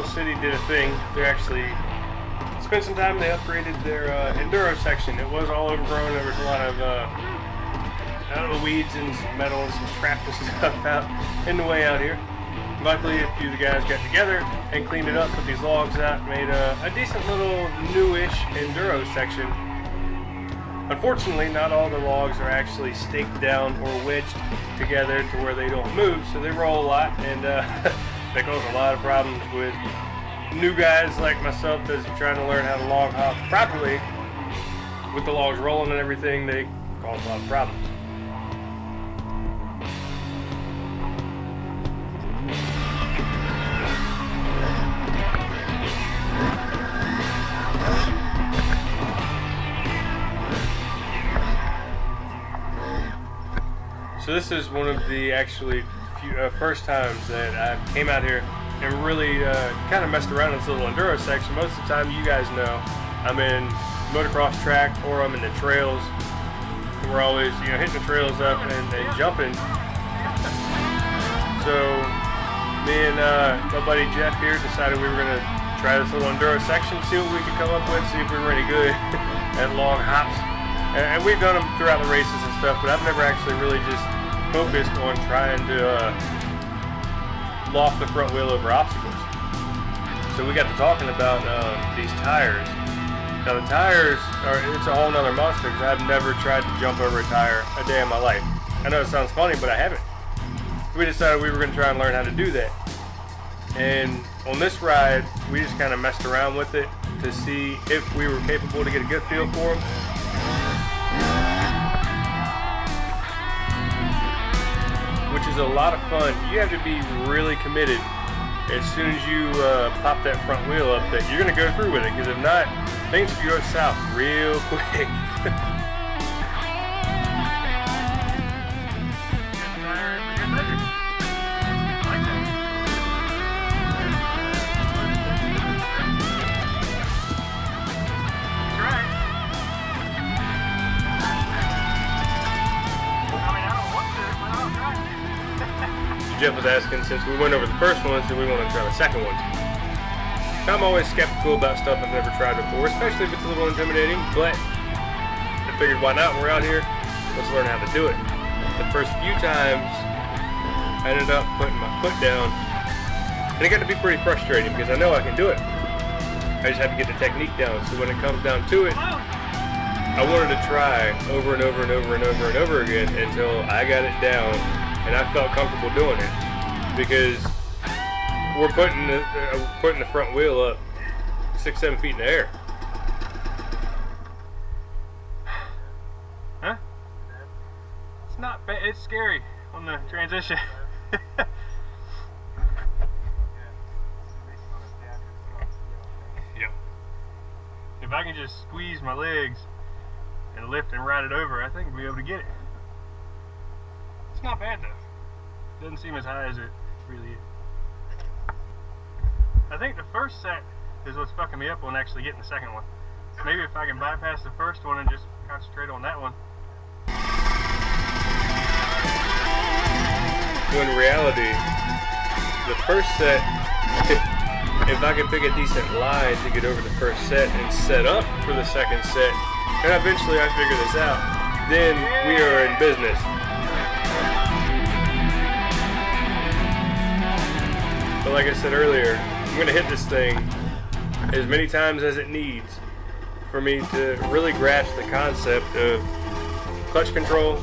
well, City did a thing. They actually spent some time. They upgraded their enduro section. It was all overgrown. There was a lot of weeds and some metal and some scrap and stuff out in the way out here. Luckily, a few of the guys got together and cleaned it up, put these logs out, made a decent little newish enduro section. Unfortunately, not all the logs are actually staked down or wedged together to where they don't move, so they roll a lot, and they cause a lot of problems with new guys like myself that's trying to learn how to log hop properly. With the logs rolling and everything, they cause a lot of problems. So this is one of the actually first times that I came out here and really kind of messed around in this little enduro section. Most of the time, you guys know, I'm in motocross track or I'm in the trails. We're always, hitting the trails up and jumping. So me and my buddy Jeff here decided we were going to try this little enduro section, see what we could come up with, see if we were any good at long hops. And we've done them throughout the races and stuff, but I've never actually really just focused on trying to loft the front wheel over obstacles. So we got to talking about these tires. Now the tires it's a whole nother monster because I've never tried to jump over a tire a day in my life. I know it sounds funny, but I haven't. We decided we were going to try and learn how to do that. And on this ride, we just kind of messed around with it to see if we were capable to get a good feel for them. Which is a lot of fun. You have to be really committed as soon as you pop that front wheel up that you're going to go through with it, because if not, things could go south real quick. Jeff was asking, since we went over the first one, do we want to try the second one? I'm always skeptical about stuff I've never tried before, especially if it's a little intimidating, but I figured why not? We're out here, let's learn how to do it. The first few times, I ended up putting my foot down, and it got to be pretty frustrating because I know I can do it. I just have to get the technique down, so when it comes down to it, I wanted to try over and over and over and over and over again until I got it down and I felt comfortable doing it, because we're putting the front wheel up 6-7 feet in the air. Huh? It's not bad. It's scary on the transition. Yep. If I can just squeeze my legs and lift and ride it over, I think I'll be able to get it. It's not bad though. Doesn't seem as high as it really is. I think the first set is what's fucking me up on actually getting the second one. Maybe if I can bypass the first one and just concentrate on that one. When in reality, the first set, if I can pick a decent line to get over the first set and set up for the second set, and eventually I figure this out, then we are in business. But like I said earlier, I'm going to hit this thing as many times as it needs for me to really grasp the concept of clutch control,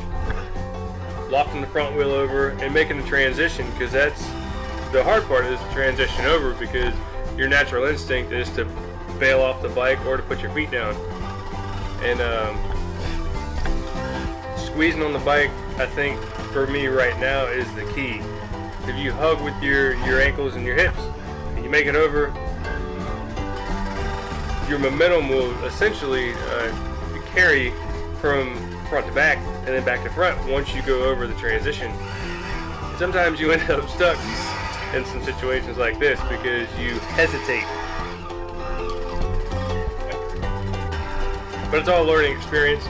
lofting the front wheel over, and making the transition, because that's the hard part, is the transition over, because your natural instinct is to bail off the bike or to put your feet down. And squeezing on the bike, I think, for me right now is the key. If you hug with your ankles and your hips and you make it over, your momentum will essentially carry from front to back and then back to front once you go over the transition. Sometimes you end up stuck in some situations like this because you hesitate. But it's all a learning experience.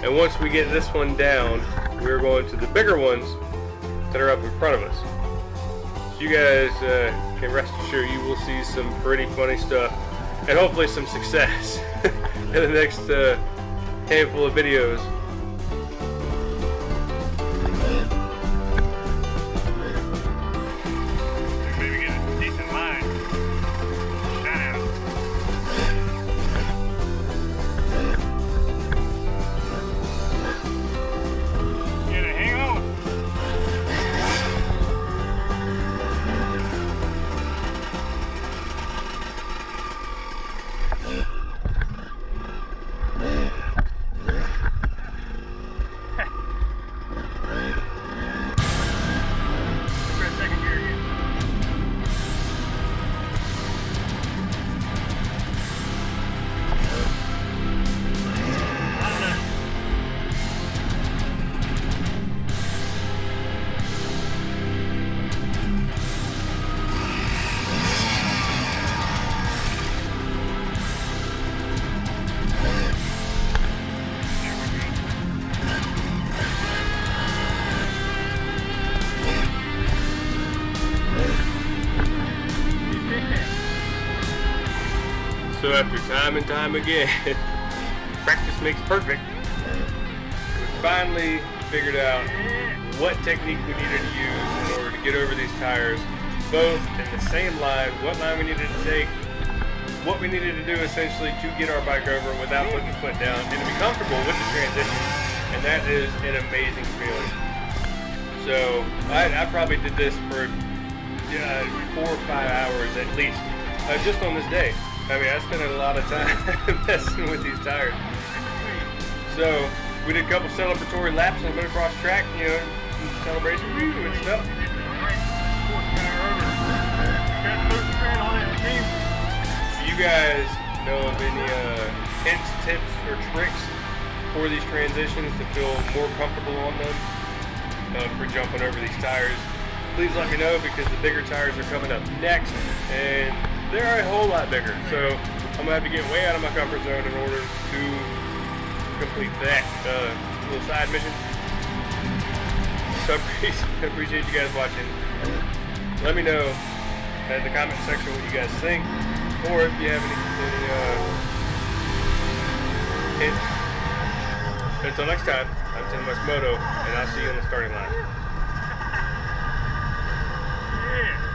And once we get this one down, we're going to the bigger ones that are up in front of us. So you guys can rest assured you will see some pretty funny stuff, and hopefully some success in the next handful of videos. Maybe get a decent line. Shut out. Get a hang on. So after time and time again, practice makes perfect. We finally figured out what technique we needed to use in order to get over these tires, both in the same line, what line we needed to take, what we needed to do essentially to get our bike over without putting the foot down, and to be comfortable with the transition. And that is an amazing feeling. So I probably did this for 4 or 5 hours at least, just on this day. I mean, I spent a lot of time messing with these tires. So we did a couple celebratory laps on the motocross track, you know, celebration and stuff. Do you guys know of any hints, tips, or tricks for these transitions to feel more comfortable on them for jumping over these tires? Please let me know, because the bigger tires are coming up next, and they're a whole lot bigger. So I'm gonna have to get way out of my comfort zone in order to complete that little side mission. So I appreciate you guys watching. Let me know in the comment section what you guys think, or if you have any hints. Until next time, I'm Tim West Moto, and I'll see you on the starting line. Yeah.